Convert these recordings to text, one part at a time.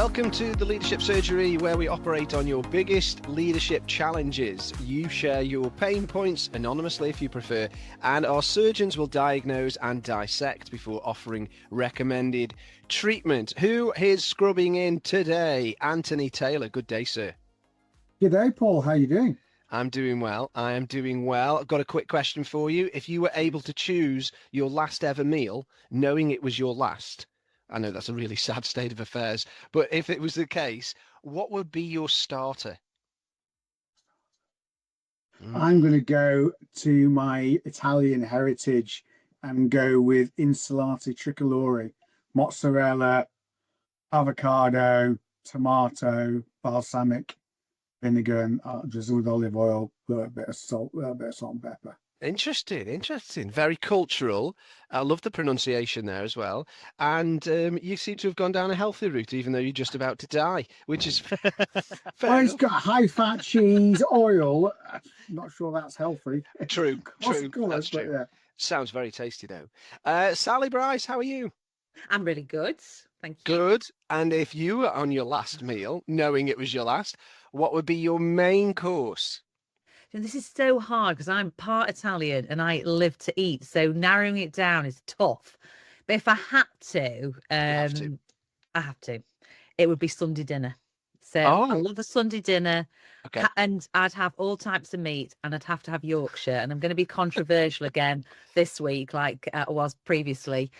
Welcome to the Leadership Surgery, where we operate on your biggest leadership challenges. You share your pain points anonymously if you prefer, and our surgeons will diagnose and dissect before offering recommended treatment. Who is scrubbing in today? Anthony Taylor. Good day, sir. Good day, Paul. How are you doing? I'm doing well. I am doing well. I've got a quick question for you. If you were able to choose your last ever meal, knowing it was your last, I know that's a really sad state of affairs, but if it was the case, what would be your starter? I'm going to go to my Italian heritage and go with insalata tricolore, mozzarella, avocado, tomato, balsamic vinegar, and just with olive oil, a little bit of salt and pepper. Interesting. Very cultural. I love the pronunciation there as well. And you seem to have gone down a healthy route, even though you're just about to die, which is fair Well, it's enough. got high-fat cheese, oil. Not sure that's healthy. True. That's But true. yeah. Sounds very tasty, though. Sally Bryce, how are you? I'm really good. Thank you. Good. And if you were on your last meal, knowing it was your last, what would be your main course? This is so hard because I'm part Italian and I live to eat. So narrowing it down is tough. But if I had to, I have to. It would be Sunday dinner. So I love a Sunday dinner. Okay. And I'd have all types of meat and I'd have to have Yorkshire. And I'm going to be controversial again this week, like I was previously.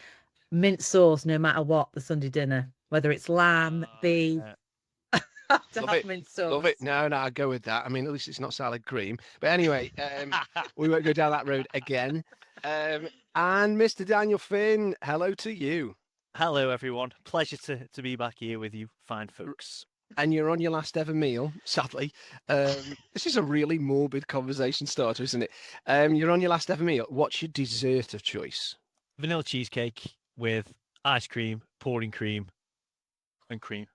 Mint sauce, no matter what, the Sunday dinner, whether it's lamb, beef. Yeah. Love it. No, I go with that. I mean, at least it's not salad cream. But anyway, we won't go down that road again. And Mr. Daniel Finn, hello to you. Hello, everyone. Pleasure to be back here with you, fine folks. And you're on your last ever meal, sadly. This is a really morbid conversation starter, isn't it? You're on your last ever meal. What's your dessert of choice? Vanilla cheesecake with ice cream, pouring cream, and cream.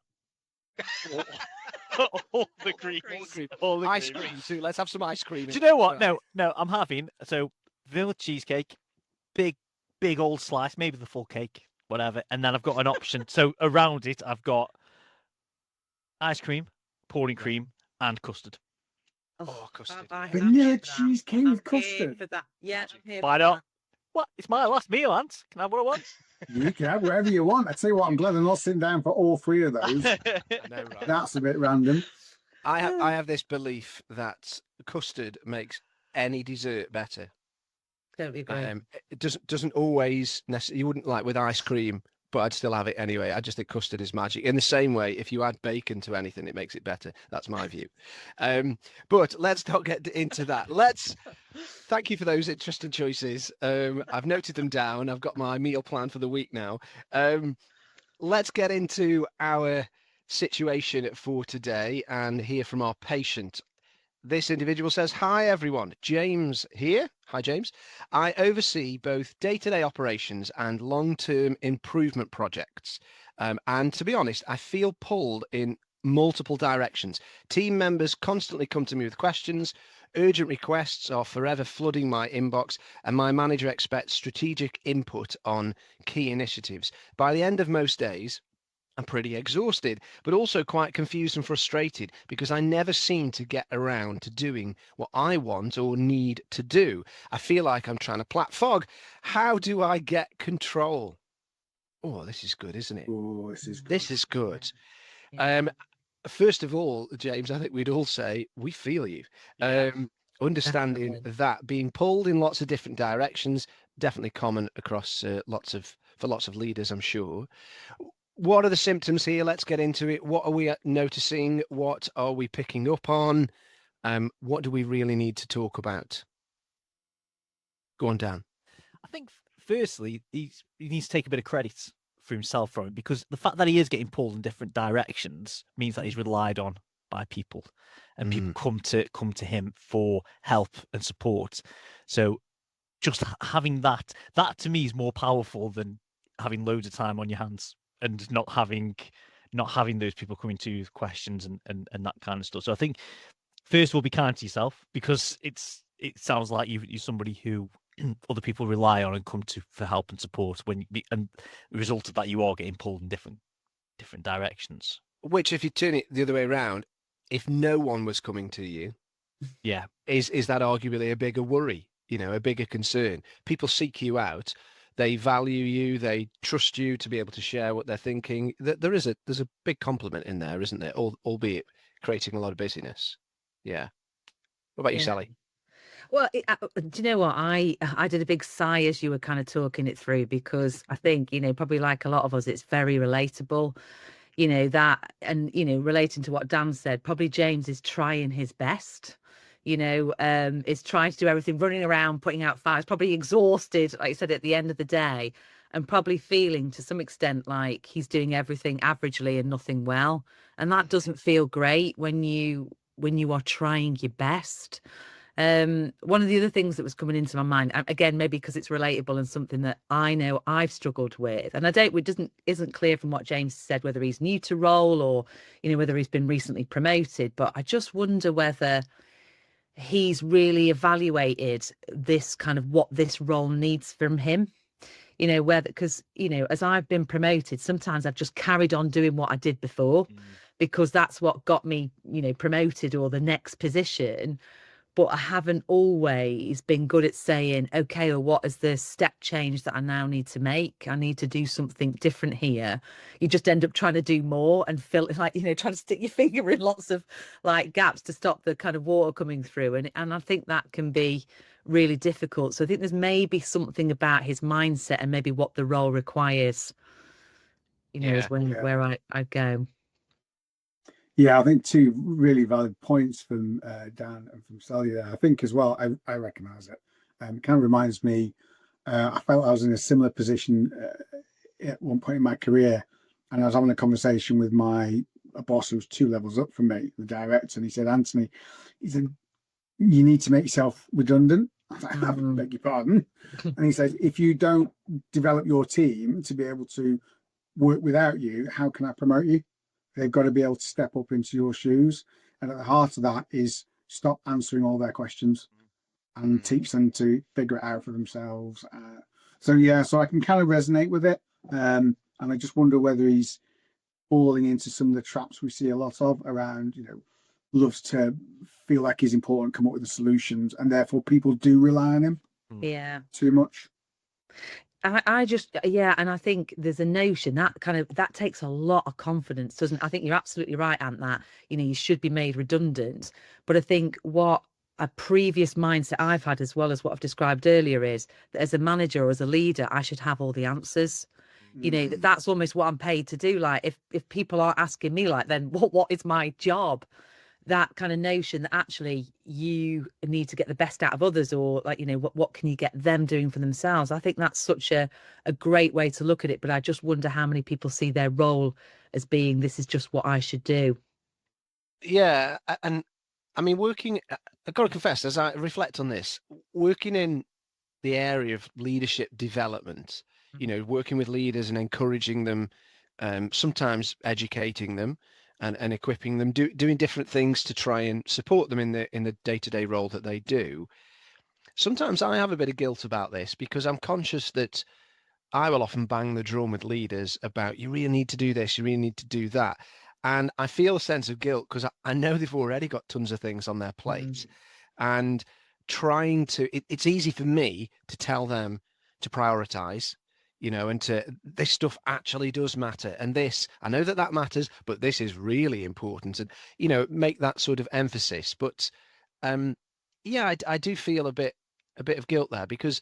all the cream. Ice cream too. Let's have some ice cream. Do you know what? No, I'm having vanilla cheesecake, big old slice, maybe the full cake, whatever, and then I've got an option. So around it, I've got ice cream, pouring cream, and custard. Oh, custard. Vanilla cheesecake with custard. For that. Yeah. Why not? What? It's my last meal, Ant. Can I have what I want? You can have whatever you want. I tell you what, I'm glad I'm not sitting down for all three of those. No, right. That's a bit random. I have this belief that custard makes any dessert better. Totally agree. It doesn't always necessarily. You wouldn't like with ice cream, but I'd still have it anyway. I just think custard is magic. In the same way, if you add bacon to anything, it makes it better. That's my view. But let's not get into that. Thank you for those interesting choices. I've noted them down. I've got my meal plan for the week now. Let's get into our situation for today and hear from our patient. This individual says, "Hi, everyone. James here." Hi, James. "I oversee both day-to-day operations and long-term improvement projects. And to be honest, I feel pulled in multiple directions. Team members constantly come to me with questions. Urgent requests are forever flooding my inbox, and my manager expects strategic input on key initiatives. By the end of most days, I'm pretty exhausted, but also quite confused and frustrated because I never seem to get around to doing what I want or need to do. I feel like I'm trying to plat fog. How do I get control?" Oh, this is good, isn't it? Oh, this is good. This is good. First of all, James, I think we'd all say we feel you. Understanding Definitely. that being pulled in lots of different directions, definitely common across lots of leaders, I'm sure. What are the symptoms here? Let's get into it. What are we noticing? What are we picking up on? What do we really need to talk about? Go on, Dan. I think firstly, he needs to take a bit of credit for himself from it, because the fact that he is getting pulled in different directions means that he's relied on by people, and people come to him for help and support. So just having that to me is more powerful than having loads of time on your hands and not having those people coming to you with questions and that kind of stuff. So I think first of all, be kind to yourself, because it sounds like you're somebody who other people rely on and come to for help and support, and the result of that, you are getting pulled in different directions. Which, if you turn it the other way around, if no one was coming to you, Yeah. is that arguably a bigger worry, a bigger concern? People seek you out, they value you, they trust you to be able to share what they're thinking. There's a big compliment in there, isn't there? Albeit creating a lot of busyness. Yeah. What about you, Yeah. Sally? Well, do you know what? I did a big sigh as you were kind of talking it through, because I think, probably like a lot of us, it's very relatable, that, and, relating to what Dan said, probably James is trying his best, is trying to do everything, running around, putting out fires, probably exhausted, like I said, at the end of the day, and probably feeling to some extent like he's doing everything averagely and nothing well. And that doesn't feel great when you are trying your best. One of the other things that was coming into my mind, again, maybe because it's relatable and something that I know I've struggled with, and isn't clear from what James said whether he's new to role or, whether he's been recently promoted, but I just wonder whether he's really evaluated this kind of what this role needs from him. Whether, because, as I've been promoted, sometimes I've just carried on doing what I did before because that's what got me, promoted or the next position. But I haven't always been good at saying, okay, well, what is the step change that I now need to make? I need to do something different here. You just end up trying to do more and fill, like, trying to stick your finger in lots of like gaps to stop the kind of water coming through. And I think that can be really difficult. So I think there's maybe something about his mindset and maybe what the role requires, is where I go. Yeah, I think two really valid points from Dan and from Sally there. I think as well, I recognise it. It kind of reminds me, I felt I was in a similar position at one point in my career, and I was having a conversation with my boss who was 2 levels up from me, the director, and he said, Anthony, he said, you need to make yourself redundant. I was like, I beg your pardon. And he said, if you don't develop your team to be able to work without you, how can I promote you? They've got to be able to step up into your shoes. And at the heart of that is stop answering all their questions and teach them to figure it out for themselves. So I can kind of resonate with it. And I just wonder whether he's falling into some of the traps we see a lot of around, loves to feel like he's important, come up with the solutions, and therefore people do rely on him too much. I just, and I think there's a notion that takes a lot of confidence, doesn't it? I think you're absolutely right, Ant, that, you should be made redundant. But I think what a previous mindset I've had, as well as what I've described earlier, is that as a manager or as a leader, I should have all the answers. That's almost what I'm paid to do. Like, if people are asking me, like, then what is my job? That kind of notion that actually you need to get the best out of others, or like, what can you get them doing for themselves? I think that's such a great way to look at it. But I just wonder how many people see their role as being, this is just what I should do. Yeah. And I mean, I've got to confess, as I reflect on this, working in the area of leadership development, working with leaders and encouraging them, sometimes educating them and equipping them, doing different things to try and support them in the day-to-day role that they do. Sometimes I have a bit of guilt about this because I'm conscious that I will often bang the drum with leaders about, you really need to do this, you really need to do that. And I feel a sense of guilt because I know they've already got tons of things on their plates. And it's easy for me to tell them to prioritize, and this stuff actually does matter. And I know that matters, but this is really important. And, make that sort of emphasis. But I do feel a bit of guilt there, because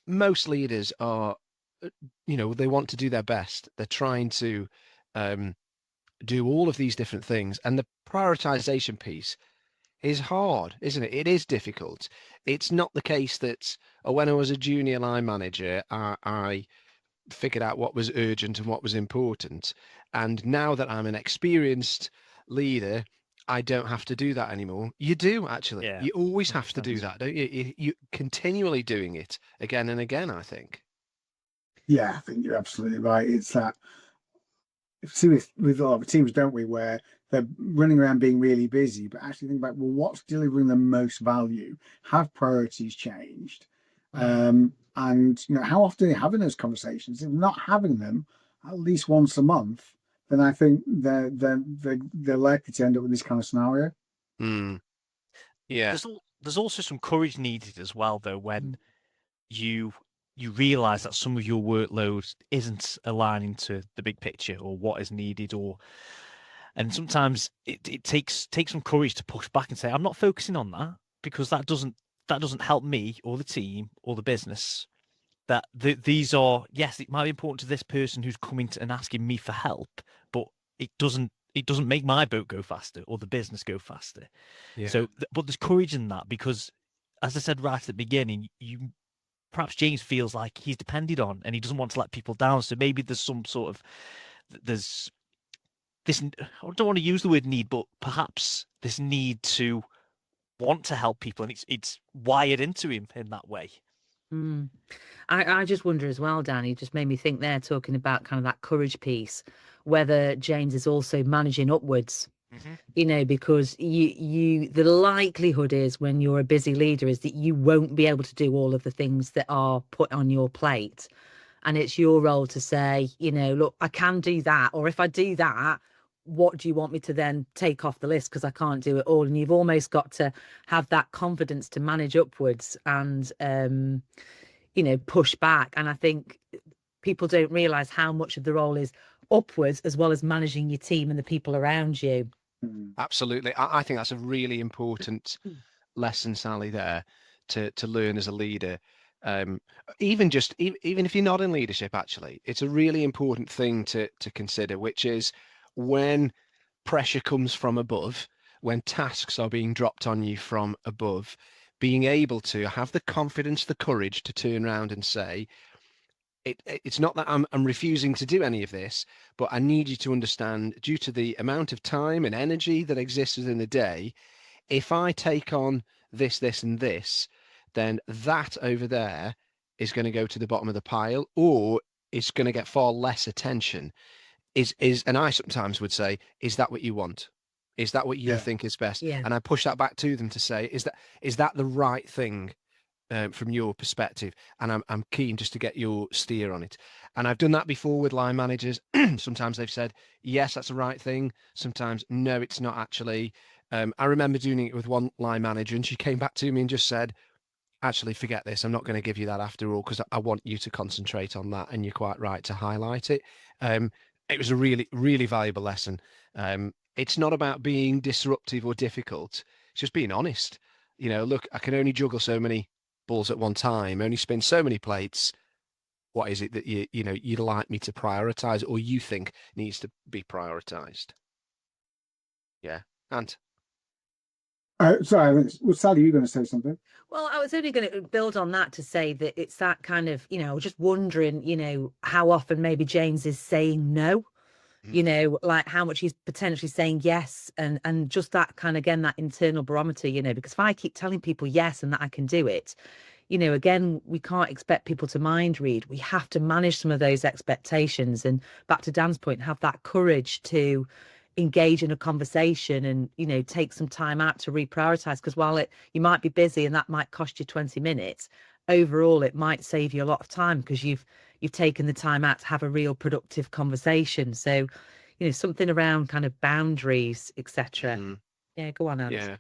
most leaders are, they want to do their best. They're trying to do all of these different things. And the prioritization piece is hard, isn't it? It is difficult. It's not the case that when I was a junior line manager, I figured out what was urgent and what was important. And now that I'm an experienced leader, I don't have to do that anymore. You do, actually. Yeah, you always have to do that, don't you? You're continually doing it again and again, I think. Yeah, I think you're absolutely right. It's that, see, with a lot of teams, don't we, where they're running around being really busy, but actually think about, well, what's delivering the most value? Have priorities changed? And how often are you having those conversations? If not having them at least once a month, then I think they're likely to end up with this kind of scenario. Yeah. There's also some courage needed as well, though, when you realize that some of your workload isn't aligning to the big picture or what is needed, and sometimes it takes some courage to push back and say, I'm not focusing on that, because that doesn't help me or the team or the business. That these are, yes, it might be important to this person who's coming to and asking me for help, but it doesn't make my boat go faster or the business go faster. Yeah. So, but there's courage in that, because, as I said right at the beginning, perhaps James feels like he's depended on and he doesn't want to let people down. So maybe there's some sort of, there's this, I don't want to use the word need, but perhaps this need to want to help people, and it's wired into him in that way. I just wonder as well, Danny, just made me think there, talking about kind of that courage piece, whether James is also managing upwards. You know, because the likelihood is, when you're a busy leader, is that you won't be able to do all of the things that are put on your plate. And it's your role to say, you know, look, I can do that. Or if I do that, what do you want me to then take off the list? Because I can't do it all. And you've almost got to have that confidence to manage upwards and, you know, push back. And I think people don't realize how much of the role is upwards, as well as managing your team and the people around you. Absolutely. I think that's a really important lesson, Sally, there to learn as a leader. Even if you're not in leadership, actually, it's a really important thing to consider, which is when pressure comes from above, when tasks are being dropped on you from above, being able to have the confidence, the courage to turn around and say, it's not that I'm refusing to do any of this, but I need you to understand, due to the amount of time and energy that exists within the day, if I take on this, and this, then that over there is going to go to the bottom of the pile, or it's going to get far less attention. And I sometimes would say, is that what you want? Is that what you think is best? Yeah. And I push that back to them to say, is that the right thing? From your perspective, and I'm keen just to get your steer on it. And I've done that before with line managers. Sometimes they've said, yes, that's the right thing. Sometimes, no, it's not actually. I remember doing it with one line manager, and she came back to me and just said, actually, forget this. I'm not going to give you that after all, because I want you to concentrate on that. And you're quite right to highlight it. It was a really, really valuable lesson. It's not about being disruptive or difficult. It's just being honest. You know, look, I can only juggle so many balls at one time, only spin so many plates. What is it that you'd like me to prioritize, or you think needs to be prioritized? Yeah. And sorry, Sally, you were going to say something? Well, I was only going to build on that to say that it's that kind of, you know, I was just wondering, you know, how often maybe James is saying no, you know, like how much he's potentially saying yes, and just that kind of, again, that internal barometer, you know, because if I keep telling people yes and that I can do it, you know, again, we can't expect people to mind read. We have to manage some of those expectations. And back to Dan's point, have that courage to engage in a conversation and, you know, take some time out to reprioritize. Because while you might be busy and that might cost you 20 minutes, overall, it might save you a lot of time because you've taken the time out to have a real productive conversation. So, you know, something around kind of boundaries, etc. Yeah, go on, Ant.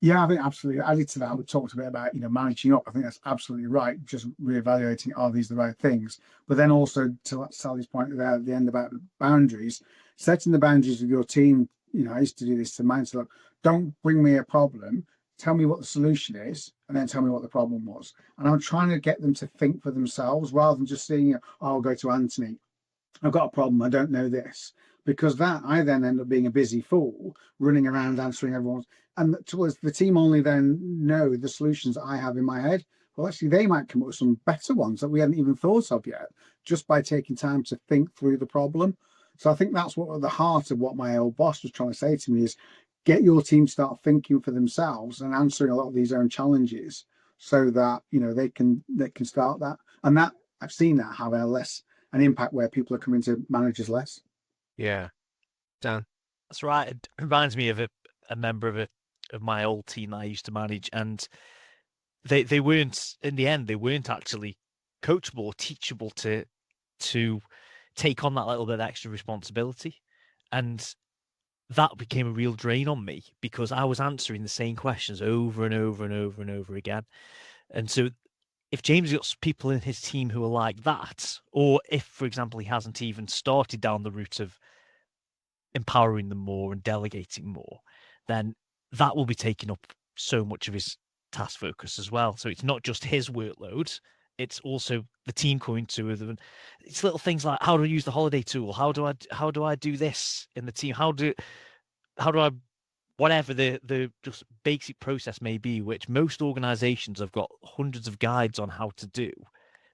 Yeah, I think absolutely. Added to that, we talked a bit about, you know, managing up. I think that's absolutely right. Just reevaluating, are these the right things? But then also, to Sally's point there at the end about boundaries, setting the boundaries with your team. You know, I used to do this to mine. So, look, don't bring me a problem. Tell me what the solution is, and then tell me what the problem was. And I'm trying to get them to think for themselves rather than just saying, oh, I'll go to Anthony. I've got a problem. I don't know this. Because that, I then end up being a busy fool running around answering everyone's. And towards the team only then know the solutions that I have in my head. Well, actually, they might come up with some better ones that we hadn't even thought of yet, just by taking time to think through the problem. So I think that's what at the heart of what my old boss was trying to say to me is get your team to start thinking for themselves and answering a lot of these own challenges so that, you know, they can start that. And that I've seen that have an impact where people are coming to managers less. Yeah. Dan. That's right. It reminds me of a member of my old team that I used to manage, and they weren't, in the end, they weren't actually coachable or teachable to take on that little bit of extra responsibility. And that became a real drain on me because I was answering the same questions over and over and over and over again. And so if James got people in his team who are like that, or if, for example, he hasn't even started down the route of empowering them more and delegating more, then that will be taking up so much of his task focus as well. So it's not just his workload, it's also the team coming to them. It's little things like, how do I use the holiday tool? How do I do this in the team? How do I, whatever the just basic process may be, which most organizations have got hundreds of guides on how to do,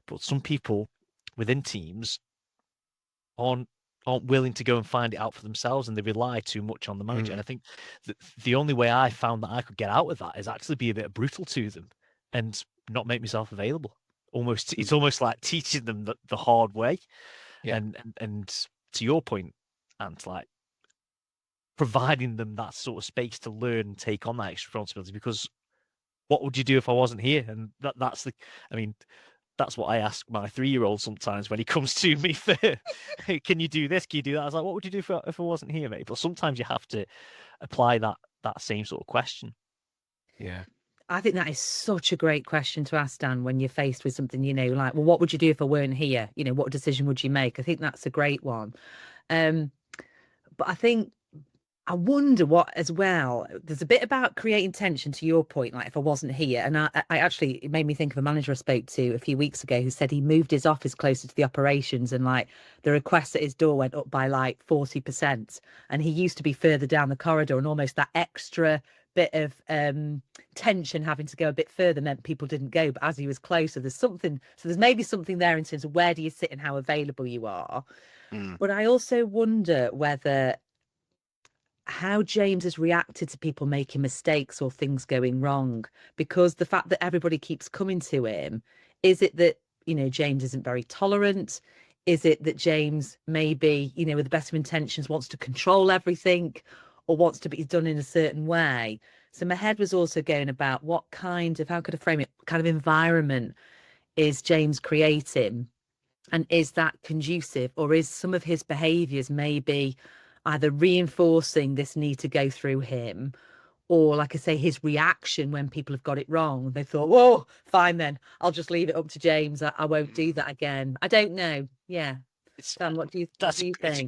but some people within teams aren't willing to go and find it out for themselves, and they rely too much on the manager. And I think the only way I found that I could get out of that is actually be a bit brutal to them and not make myself available. It's almost like teaching them the hard way. Yeah. And to your point, and like providing them that sort of space to learn and take on that extra responsibility, because what would you do if I wasn't here? And that's what I ask my 3-year-old sometimes when he comes to me for, hey, can you do this? Can you do that? I was like, what would you do if I wasn't here, mate? But sometimes you have to apply that same sort of question. Yeah. I think that is such a great question to ask, Dan, when you're faced with something, like, well, what would you do if I weren't here? What decision would you make? I think that's a great one. But I think, I wonder what as well, there's a bit about creating tension to your point, like if I wasn't here. And I actually, it made me think of a manager I spoke to a few weeks ago who said he moved his office closer to the operations, and like the requests at his door went up by like 40%. And he used to be further down the corridor, and almost that extra bit of tension having to go a bit further meant people didn't go. But as he was closer, there's maybe something there in terms of where do you sit and how available you are. But I also wonder how James has reacted to people making mistakes or things going wrong, because the fact that everybody keeps coming to him, is it that, James isn't very tolerant? Is it that James maybe, with the best of intentions wants to control everything or wants to be done in a certain way? So my head was also going about how could I frame it, kind of environment is James creating? And is that conducive, or is some of his behaviours maybe either reinforcing this need to go through him, or, like I say, his reaction when people have got it wrong? They thought, whoa, fine then, I'll just leave it up to James. I won't do that again. I don't know. Yeah. Dan, what do you think? It's a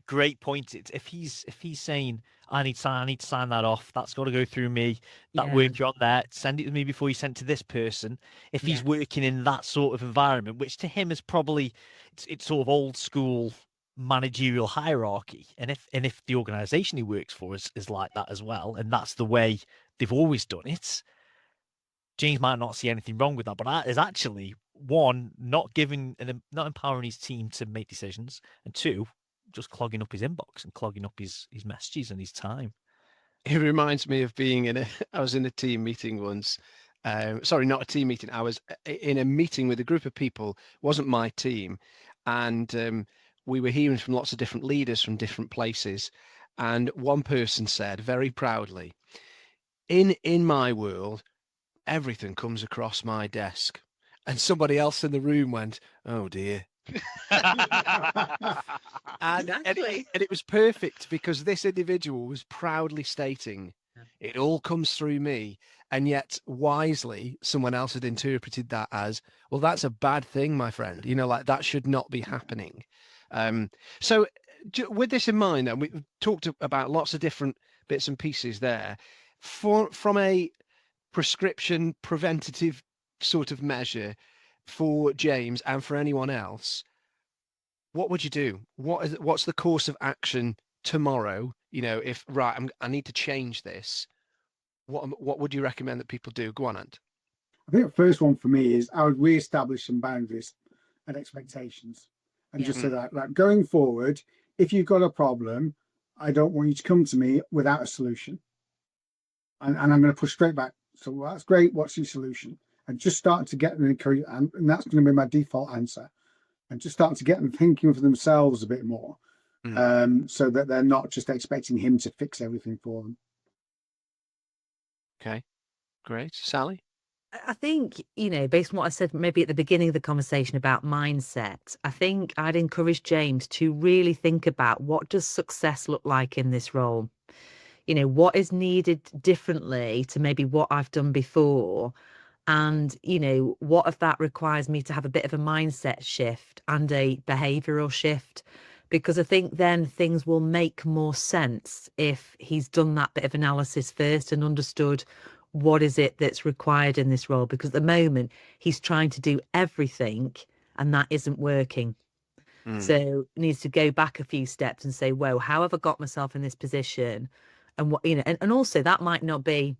great point. If he's saying, I need to sign that off, that's got to go through me, that work you're on there, send it to me before you send it to this person. If he's working in that sort of environment, which to him is probably it's sort of old school managerial hierarchy, and if the organization he works for is like that as well, and that's the way they've always done it, James might not see anything wrong with that. But that is actually, one, not empowering his team to make decisions, and two, just clogging up his inbox and clogging up his messages and his time. It reminds me of being I was in a team meeting once. Sorry, not a team meeting. I was in a meeting with a group of people. It wasn't my team. And we were hearing from lots of different leaders from different places. And one person said very proudly, in my world, everything comes across my desk. And somebody else in the room went, oh dear. and it was perfect, because this individual was proudly stating, it all comes through me. And yet wisely, someone else had interpreted that as, well, that's a bad thing, my friend. Like that should not be happening. So with this in mind, then, we've talked about lots of different bits and pieces there. From a prescription preventative sort of measure for James and for anyone else, what would you do? What's the course of action tomorrow? If I need to change this, what would you recommend that people do? Go on, Ant. I think the first one for me is I would re-establish some boundaries and expectations, and just say that, like, going forward, if you've got a problem, I don't want you to come to me without a solution, and I'm going to push straight back. So, well, that's great. What's your solution? And just start to get them encouraged, and that's going to be my default answer. And just start to get them thinking for themselves a bit more, so that they're not just expecting him to fix everything for them. Okay, great. Sally? I think, based on what I said maybe at the beginning of the conversation about mindset, I think I'd encourage James to really think about, what does success look like in this role? What is needed differently to maybe what I've done before? And, what if that requires me to have a bit of a mindset shift and a behavioral shift? Because I think then things will make more sense if he's done that bit of analysis first and understood what is it that's required in this role. Because at the moment, he's trying to do everything and that isn't working. So needs to go back a few steps and say, well, how have I got myself in this position? And what, and also that might not be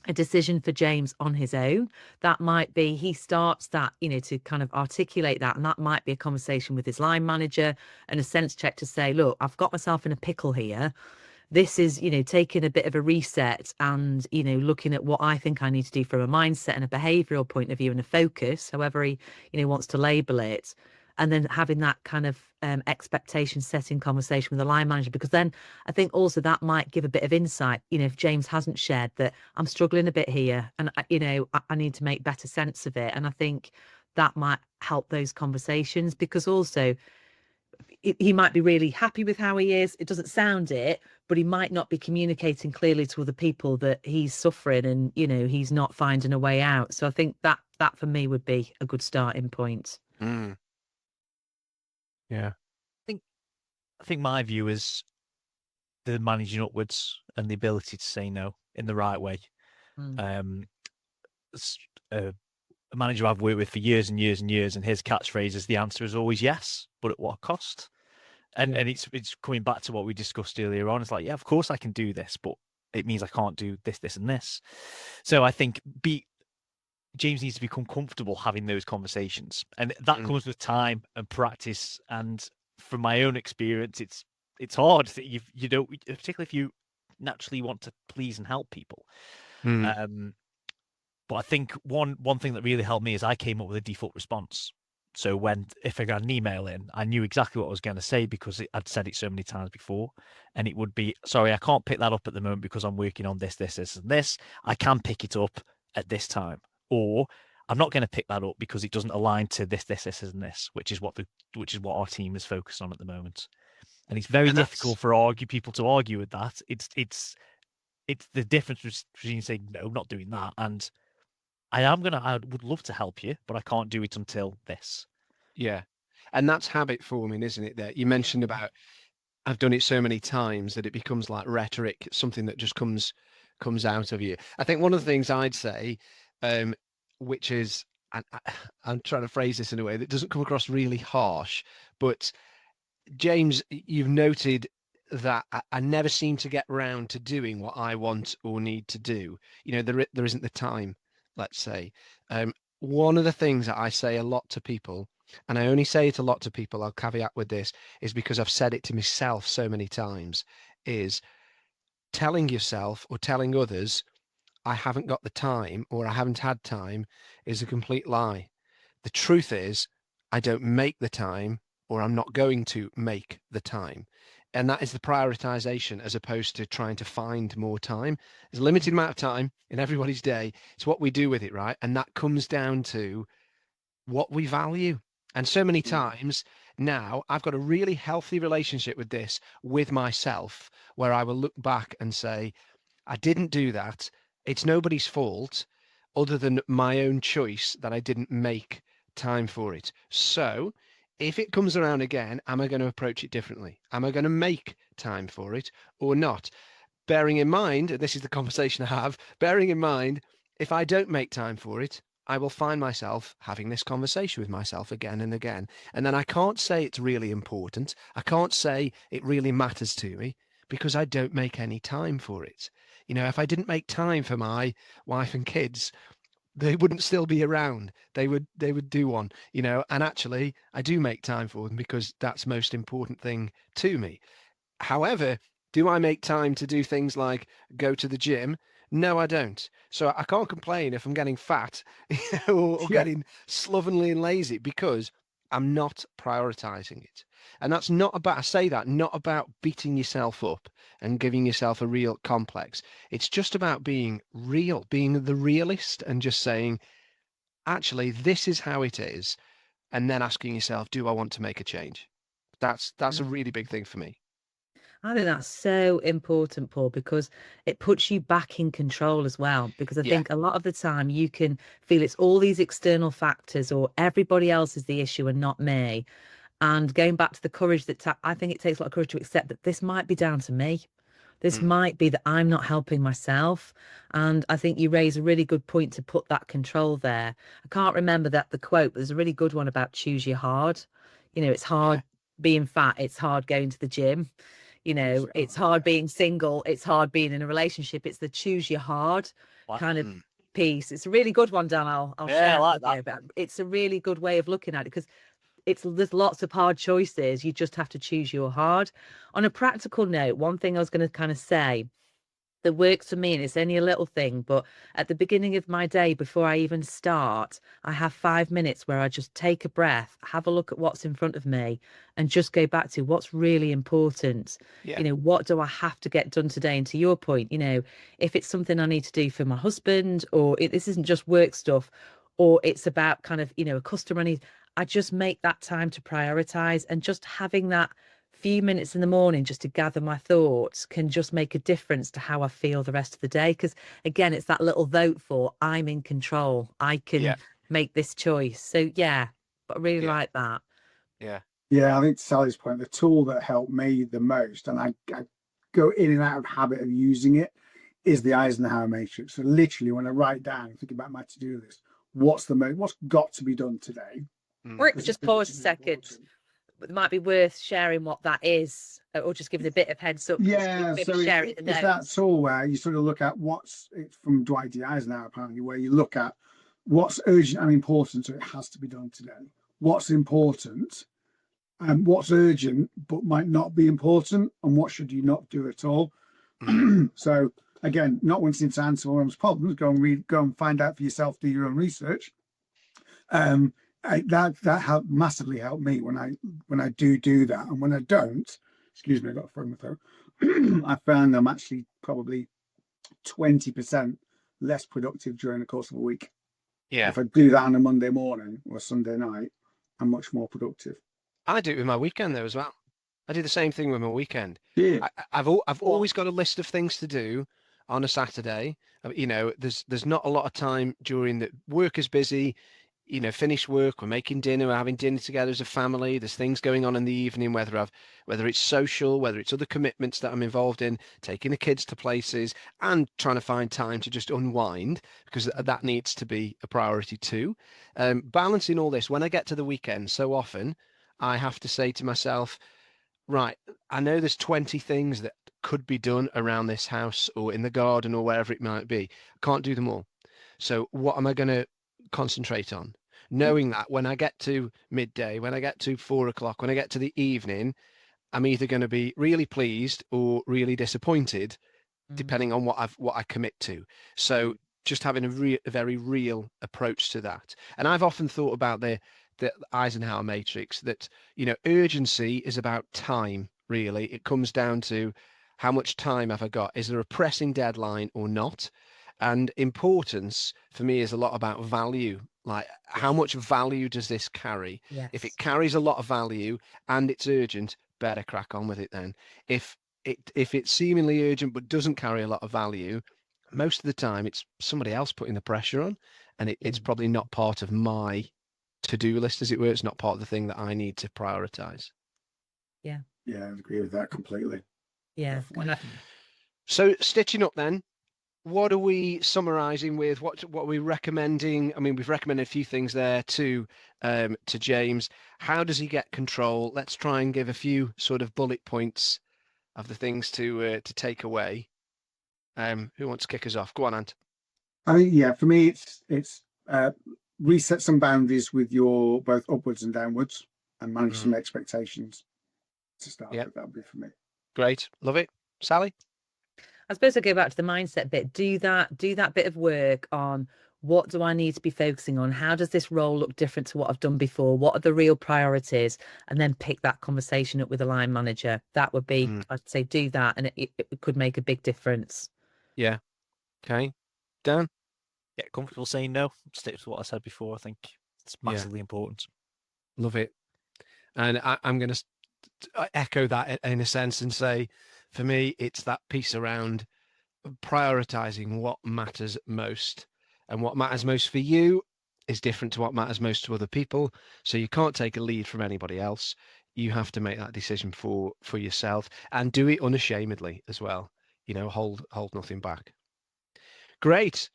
a decision for James on his own. That might be, he starts that, to kind of articulate that. And that might be a conversation with his line manager and a sense check to say, look, I've got myself in a pickle here. This is, taking a bit of a reset and, looking at what I think I need to do from a mindset and a behavioral point of view and a focus, however he, wants to label it. And then having that kind of expectation setting conversation with the line manager, because then I think also that might give a bit of insight, if James hasn't shared that I'm struggling a bit here and, I need to make better sense of it. And I think that might help those conversations, because also he might be really happy with how he is. It doesn't sound it, but he might not be communicating clearly to other people that he's suffering and, he's not finding a way out. So I think that for me would be a good starting point. Yeah. I think my view is the managing upwards and the ability to say no in the right way. A manager I've worked with for years and years and years, and his catchphrase is, the answer is always yes, but at what cost? And it's coming back to what we discussed earlier on. It's like, yeah, of course I can do this, but it means I can't do this, this, and this. So I think James needs to become comfortable having those conversations, and that comes with time and practice. And from my own experience, it's hard that you don't, particularly if you naturally want to please and help people. But I think one thing that really helped me is I came up with a default response. So if I got an email in, I knew exactly what I was going to say because I'd said it so many times before, and it would be, sorry, I can't pick that up at the moment because I'm working on this, this, this, and this. I can pick it up at this time, or I'm not going to pick that up because it doesn't align to this, this, this, and this, which is what our team is focused on at the moment. And it's very difficult for people to argue with that. It's the difference between saying no, not doing that, and I would love to help you, but I can't do it until this. Yeah. And that's habit forming, isn't it? That you mentioned about, I've done it so many times that it becomes like rhetoric, something that just comes out of you. I think one of the things I'd say, which is, I'm trying to phrase this in a way that doesn't come across really harsh, but James, you've noted that I never seem to get round to doing what I want or need to do. There isn't the time, let's say. One of the things that I say a lot to people, and I only say it a lot to people, I'll caveat with this, is because I've said it to myself so many times, is telling yourself or telling others, I haven't got the time or I haven't had time, is a complete lie. The truth is, I don't make the time, or I'm not going to make the time. And that is the prioritization, as opposed to trying to find more time. There's a limited amount of time in everybody's day. It's what we do with it, right? And that comes down to what we value. And so many times now, I've got a really healthy relationship with this, with myself, where I will look back and say, I didn't do that. It's nobody's fault other than my own choice that I didn't make time for it. So if it comes around again, am I going to approach it differently? Am I going to make time for it or not? Bearing in mind, and this is the conversation I have, bearing in mind, if I don't make time for it, I will find myself having this conversation with myself again and again. And then I can't say it's really important. I can't say it really matters to me because I don't make any time for it. If I didn't make time for my wife and kids, they wouldn't still be around. They would do one, and actually I do make time for them because that's the most important thing to me. However, do I make time to do things like go to the gym? No, I don't. So I can't complain if I'm getting fat or getting slovenly and lazy, because I'm not prioritizing it. And that's not about, I say that, not about beating yourself up and giving yourself a real complex. It's just about being real, being the realist and just saying, actually, this is how it is. And then asking yourself, do I want to make a change? That's a really big thing for me. I think that's so important, Paul, because it puts you back in control as well. Because I Yeah. think a lot of the time you can feel it's all these external factors or everybody else is the issue and not me. And going back to the courage that I think it takes a lot of courage to accept that this might be down to me. This might be that I'm not helping myself. And I think you raise a really good point to put that control there. I can't remember the quote, but there's a really good one about choose your hard. It's hard being fat. It's hard going to the gym. It's hard being single. It's hard being in a relationship. It's the choose your hard kind of piece. It's a really good one, Dan. I'll share I like it with you, but it's a really good way of looking at it because there's lots of hard choices. You just have to choose your hard. On a practical note, one thing I was going to kind of say that works for me, and it's only a little thing, but at the beginning of my day, before I even start, I have 5 minutes where I just take a breath, have a look at what's in front of me, and just go back to what's really important. Yeah. What do I have to get done today? And to your point, if it's something I need to do for my husband, or this isn't just work stuff, or it's about kind of, a customer needs, I just make that time to prioritize, and just having that few minutes in the morning just to gather my thoughts can just make a difference to how I feel the rest of the day. Because again, it's that little vote for I'm in control. I can make this choice. So but I really like that. Yeah, I think to Sally's point, the tool that helped me the most, and I go in and out of habit of using it, is the Eisenhower matrix. So literally, when I write down, think about my to-do list, what's got to be done today? Rick, just pause a second. It might be worth sharing what that is, or just giving a bit of heads up. Yeah, so it's that tool where you sort of look at it's from Dwight D. Eisenhower, apparently, where you look at what's urgent and important, so it has to be done today. What's important, and what's urgent but might not be important, and what should you not do at all. So again, not wanting to answer all those problems, go and find out for yourself, do your own research. That massively helped me when I do that, and when I don't, excuse me, I got a phone with her. I found I'm actually probably 20% less productive during the course of a week. Yeah. If I do that on a Monday morning or a Sunday night, I'm much more productive. I do it with my weekend though as well. I do the same thing with my weekend. Yeah. I've always got a list of things to do on a Saturday. There's not a lot of time during the work is busy. Finish work, we're making dinner, we're having dinner together as a family. There's things going on in the evening, whether it's social, whether it's other commitments that I'm involved in, taking the kids to places and trying to find time to just unwind, because that needs to be a priority too. Balancing all this, when I get to the weekend, so often I have to say to myself, right, I know there's 20 things that could be done around this house or in the garden or wherever it might be. Can't do them all. So what am I going to concentrate on? Knowing that when I get to midday, when I get to 4 o'clock, when I get to the evening, I'm either going to be really pleased or really disappointed, depending on what I commit to. So just having a very real approach to that. And I've often thought about the Eisenhower matrix that, urgency is about time, really. It comes down to how much time have I got? Is there a pressing deadline or not? And importance for me is a lot about value. Like, how much value does this carry? Yes. If it carries a lot of value and it's urgent, better crack on with it then. If it's seemingly urgent but doesn't carry a lot of value, most of the time it's somebody else putting the pressure on, and it's probably not part of my to-do list, as it were. It's not part of the thing that I need to prioritize. Yeah, I agree with that completely. Yeah. So stitching up then, what are we summarizing with? What are we recommending? I mean, we've recommended a few things there to James. How does he get control? Let's try and give a few sort of bullet points of the things to take away. Who wants to kick us off? Go on, Ant. I think, for me, it's reset some boundaries with your both upwards and downwards, and manage some expectations to start with. That would be for me. Great, love it. Sally? I suppose I go back to the mindset bit. Do that bit of work on What do I need to be focusing on? How does this role look different to what I've done before? What are the real priorities? And then pick that conversation up with the line manager. That would be, I'd say, do that, and it could make a big difference. Yeah. Okay. Dan? Get comfortable saying no. Stick to what I said before. I think it's massively important. Love it. And I'm going to echo that in a sense and say, for me, it's that piece around prioritizing what matters most. And what matters most for you is different to what matters most to other people. So you can't take a lead from anybody else. You have to make that decision for yourself, and do it unashamedly as well. Hold nothing back. Great.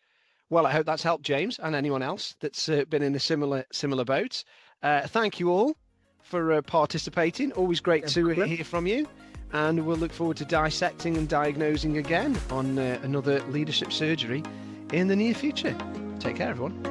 Well, I hope that's helped James and anyone else that's been in a similar boat. Thank you all for participating. Always great to hear from you. And we'll look forward to dissecting and diagnosing again on another leadership surgery in the near future. Take care, everyone.